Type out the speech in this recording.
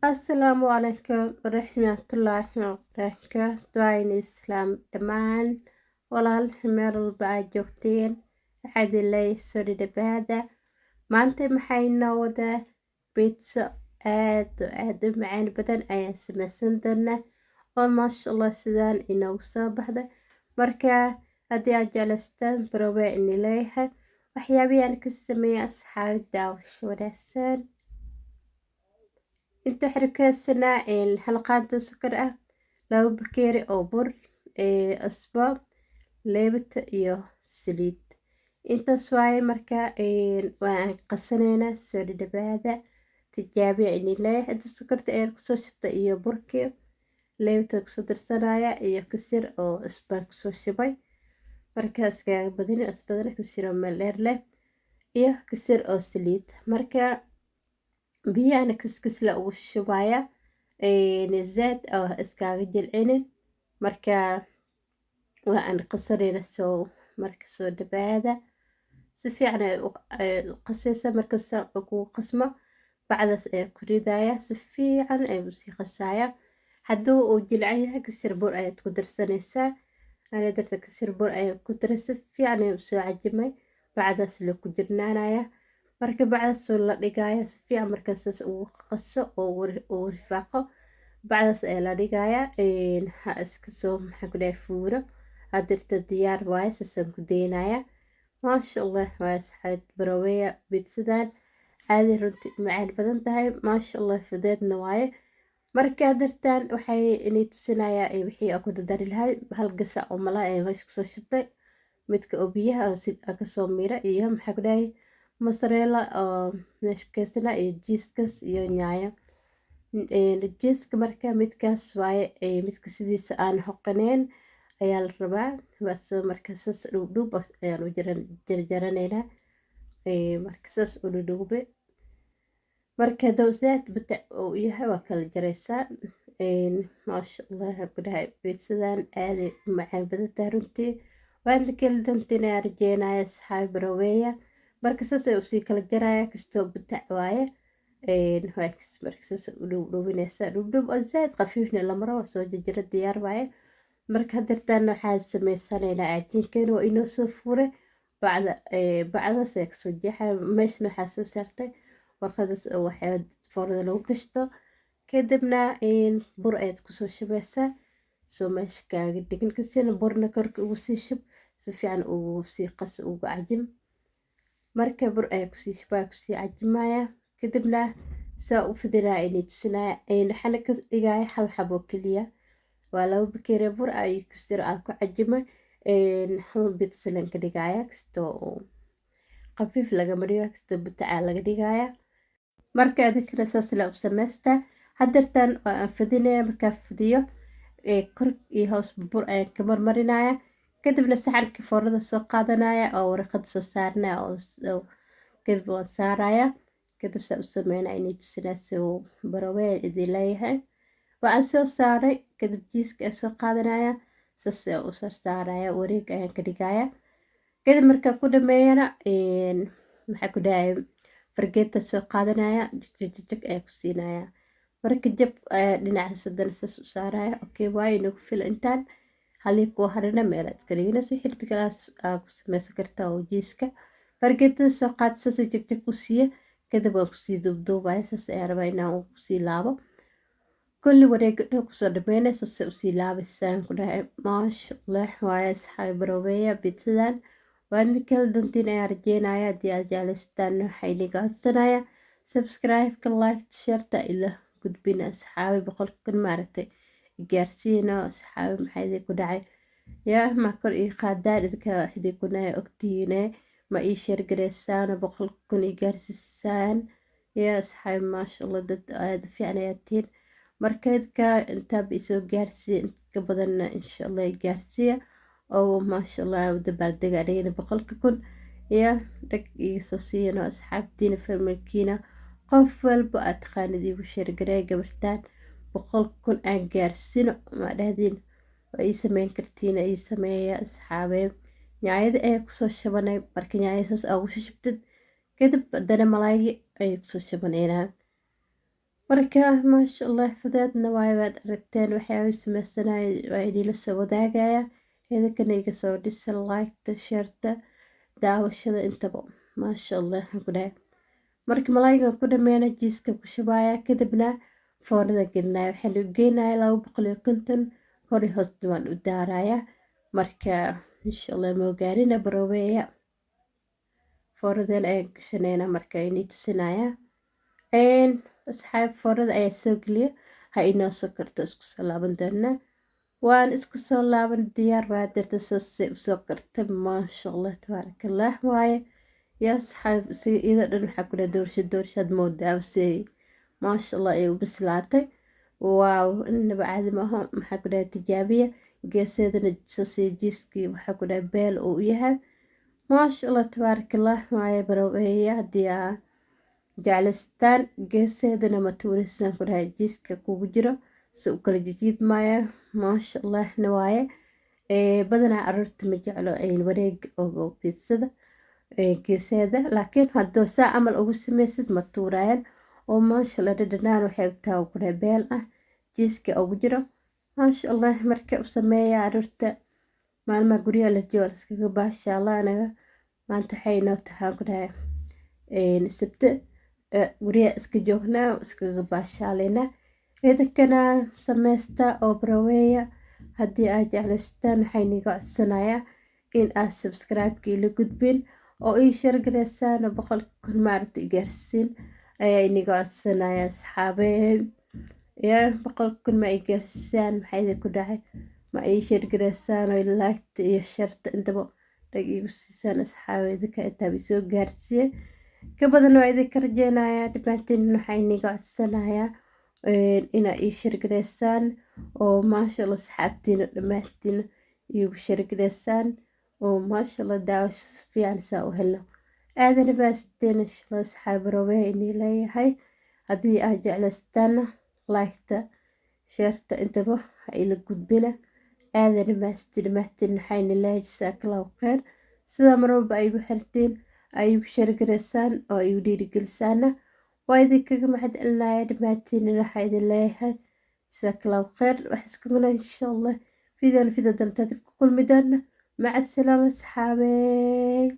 Asalaamu calaykum waraxmatullaahi wabarakaatu. Waa islaam dhammaan walaal meel walba aad joogteen waxaad ilay soo dhawaada. Maanta maxay noo wadaa pizza aad u macaan badan ayaan samaysan doonaa oo maasha Allah sidaan inoogu soo baxda. Marka haddii aad jeclaystaan barowaa ini leeyahay waxyaabihi aan ka sameeyay asxaabta daawasho wanaagsan. inta xirkaysana hal qaado sokor ah, laba bakeeri oo bur, cusbo, leebata iyo saliid. intaas waaye marka waan qasaneynaa soo dhawaada tijaabiya ini leeyahay. Hadda sokorta ayaan kusoo shubtay iyo burkii, leebata kusoo darsanaya iyo kasir oo cusbaan kusoo shubay. markaas kaaga badani cusbadana kasir oo meel dheer leh iyo kasir oo saliid. marka biyahana kaskis la ugu shubaya zaad oo iskaaga jilcinin. marka waa aan qasaneyna marka soo dhawaada si fiican ay u qasaysa. marka ugu qasmo bacdaas ayaa ku ridaya si fiican ay u sii qasaya. hadduu uu jilcan yahay kasir bur ayaad ku darsanaysaa. ana darta kasir bur ayaa ku daray si fiican ay u soo cajimay bacdaas la ku jirnaanaya. marka bacdaas la dhigaya si fiican markaas uu qaso oo rifaaqo bacdaas ayaa la dhigaya ha iska soo maxaa ku dhahay fuuro. hadirta diyaar waaye sasaan ku daynaya. maasha Allah waa saxaad baraweya pizzadan aad runtii macaan badan tahay maasha Allah fudeedna waaye. marka dartaan waxay inay tusinaya wixii aan ku dari lahay hal gasac oo malay ay meesha kusoo shubtay midka oo biyaha aan kasoo miira iyo maxaa ku dhahay mozzarella oo meesha kaysana iyo jiiskas iyo nyaaya. jiiska marka midkaas waaye midka sidiisa aan hoqaneen ayaa la rabaa. waasoo marka saas dhub ayaan u jarjaraneynaa marka saas u dhudhuube. marka dawsaad bata oo yahay waa kala jaraysaa. maasha Allah ku dhahay pizzadan aad u macaan badan tahay runtii waan kala dantinaa rajeenaya asxaab baraweya. marka saas ay usii kala jaraya kastoo batac waaye. marka saas u dhudhuubinaysa dhub oo zaad qafiifna lama rabo soo jarjara diyaar waaye. marka hadirtaan waxaa samaysaneynaa cajiinkeena waa inoo soo fuure bacdaas ayaa kasoo jeexaya. meeshana waxaa soo saartay warqadaas oo waxaa foorada lagu gashto. kadibna bur ayaad kusoo shubaysaa soo meesha kaaga dhigin kasina burna korka ugu sii shub si fiican ugu sii qas ugu cajim. marka bur ayaa kusii shubaya kusii cajimaya. kadibna saa u fidinaya inay tusinaya waxaana ka dhigaya hal xabo keliya. waa laba bakeeri bur ay kasir aan ku cajimay hal pizzalan ka dhigaya kastoo qafiif laga mariyo kastoo bataca laga dhigaya. marka adikana saas la u samaysta. hadirtaan waa aan fidinaya markaa fidiyo kor iyo hoos bur ayaan ka marmarinaya. kadibna saxanka foorada soo qaadanaya oo warqada soo saarnaya oo kadib waan saaraya. kadib saa u sameynaya inay tusinayso baraweel idin leeyahay. waan soo saaray kadib jiiska ayaa soo qaadanaya saas u saaraya wareeg ayaan ka dhigaya. kadib markaa ku dhameeyana maxaa ku dhahay fargeeta soo qaadanaya jag ayaa ku siinaya. marka jab dhinaca sadana saas u saaraya. okay waaye inagu fila intaan halii ku harina meel aad ka dhiginayso xirti kalaas aa ku samaysan kartaa oo jiiska. fargeetada soo qaad saas jag ku siiya. kadib waan kusii duubduubaya saas ayaan rabaa inaan kusii laabo. kulli wareega dhan kusoo dhameynaysa saas usii laabaysaan ku dhahay maasha Allah waaye asxaab baraweya pizzadan waan kala dantiin ayaan rajeynaya. haddii aad jeclaystaan waxaa inaga codsanaya subscribe-ka like sharta ila gudbina asxaabi boqolkan maaragtay gaarsiino asxaabi maxaa idinku dhacay yaa ma kor ii qaadaan idinka idinku nahay ogtihiine ma ii sheergareysaan 100,000 ii gaarsiisaan yaa asxaabi maasha Allah dad aad fiican ayaad tihiin. marka idinka intaaba isoo gaarsiiya inta badanna insha Allah gaarsiiya oo maasha Allah u dabaaldega dhigana 100,000 yaa dhag iisoo siiyana asxaabtiina familkiina qof walba aad taqaanid igu sheergareey gabartaan 100,000 aan gaarsino ma dhahdin waa ii sameyn kartiin ii sameeya asxaabee. nyaayada ayaa kusoo shabanay marka nyaayadaas aa ugu shubtid kadib haddana malaaygi ayay kusoo shabaneynaa. marka maasha allah fudeedna waayo waad aragteen waxyaaba sameysanaya waa idinla soo wadaagaya idinkana iga soo dhisa liketa sheerta daawashada intaba maasha allah waxaan ku dhahay marka malaayigan ku dhameena jiiska ku shubaya kadibna foornada gelinaya waxaan u geynaya 250 kori hoosta waan u daaraya marka insha allah moogaarina baroobeya foornadan ayaa gashanayna marka inii tusinaya asxaab foornada ayaa soo geliya ha inoo soo karto isku soo laaban doona waan isku soo laaban diyaar baa dirta saasay usoo karta maasha allah tabaarakallah waaye yaa asxaab iyadoo dhan waxaa ku dhaha doorshaad moodaa se maasha allah ay u bislaatay waaw inaba caadi maaha maxaa ku dhaha tijaabiya geeseedana sasii jiiskii waxaa ku dhaha beel uu yahay maasha allah tabaarakallah waaye baroobeeya haddii aa jeclaystaan geeseedana matuurisaan ku dhahay jiiska kugu jiro si u kala jijiidmaya maasha allahna waaye badanaa aroorta ma jeclo wareeg oo piidsada geeseeda laakiin haddoo saa camal ugu samaysid ma tuurayaan oo maasha allah dhadhanaan waxay taa ku dhahay beel ah jiiska ugu jiro maasha allah marka u sameeya aroorta maalmaha guryaha la jooga iskaga baasha allah anaga maanta waxay noo tahaan ku dhahay sabte guryaha iska joognaa iskaga baashaaleyna idinkana sameysta oo baraweeya haddii aad jeclaystaan waxay niga codsanayaa in aad subscribe-kii la gudbin oo ii shargaraysaan oo 100 maaragta gaarsiin ayaa iniga codsanaya asxaabeen yaa 100 ma ii gaarsiisaan maxaa idinku dhacay ma ii shargaraysaan oo laagta iyo sharta intaba dhag igu siisaan asxaabe idinka intaa soo gaarsiiye ka badan waa idinka rajeynayaa dhammaantiin waxaa iniga codsanayaa inaa ii shargaraysaan oo maasha allah asxaabtiina dhammaantiin iigu shargaraysaan oo maasha allah daawasho fiican saa u helno aadana baasteen insha allah asxaab roobee inii leeyahay haddii aad jeclaystaana liketa sheerta intaba ha ila gudbina aadana baasti dhammaantiin waxayna leeyahay jasaakallahu khayr sidaa marwalba ay igu xirteen ay igu shargaraysaan oo ay igu dhiirigelisaana waa idinkaga mahadcelinaya dhammaantiin waxaa idin leeyahay jasaakallahu khayr wax iskaguna insha allah fiidan dantaad ku kulmi doona مع السلامة أصحابي.